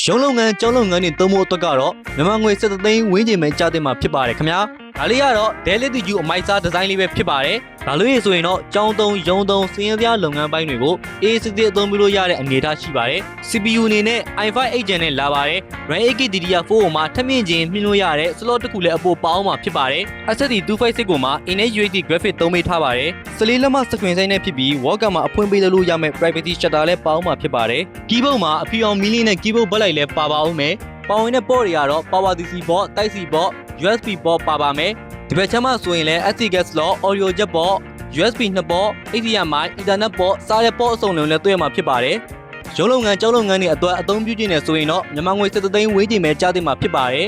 ရုံးလုပ်ငန်းကျောင်းလုပ်ငန်းတွေသုံးဖို့အတွက်ကတော့မြန်မာငွေ7သိန်းဝန်းကျင်ပဲကြားတင်မှာဖြစ်ပါတယ်ခင်ဗျာဒါလေးကတော့ Dell LTU အမိုက်စားဒီဇိုင်းလေးပဲဖြစ်ပါတယ်ဒါလို့ရဆိုရင်တော့ကျောင်းသုံးရုံးသုံးစည်ရင်းပြလုပ်ငန်းပိုင်းတွေကို ASIC အသုံးပြုလို့ရတဲ့အနေအထားရှိပါတယ် CPU အနေနဲ့ i5 8 Gen နဲ့လာပါတယ် RAM 8GB DDR4 ကိုမှထပ်မြင့်ခြင်းမြှင့်လို့ရတဲ့ slot တစ်ခုလည်းအပိုပေါင်းမှာဖြစ်ပါတယ် SSD 256ကိုမှ Intel UHD graphic သုံးပေးထားပါတယ်14လက်မ screen size နဲ့ဖြစ်ပြီး Wacom မှာအဖွင့်ပေးလို့ရမယ့် privacy shutter လည်းပေါင်းမှာဖြစ်ပါတယ် keyboard မှာအဖြူအောင်မီလီနဲ့ keyboard ဘက်လိုက်လည်းပါအောင်မယ်ပါဝင်တဲ့ port တွေကတော့ Power DC port, Type C port, USB port ပါပါမယ်ဒီဘက်ချမ်းမှာဆိုရင်လည်း SD card slot, audio jack port, USB 2 port, HDMI, Ethernet port စားတဲ့ port အစုံလုံးလည်းတွေ့ရမှာဖြစ်ပါတယ်ရုံးလုပ်ငန်းကျောင်းလုပ်ငန်းတွေအတွက်အသုံးပြုခြင်းနဲ့ဆိုရင်တော့မြန်မာငွေ7သိန်းဝန်းကျင်ပဲကြားသိမှာဖြစ်ပါတယ်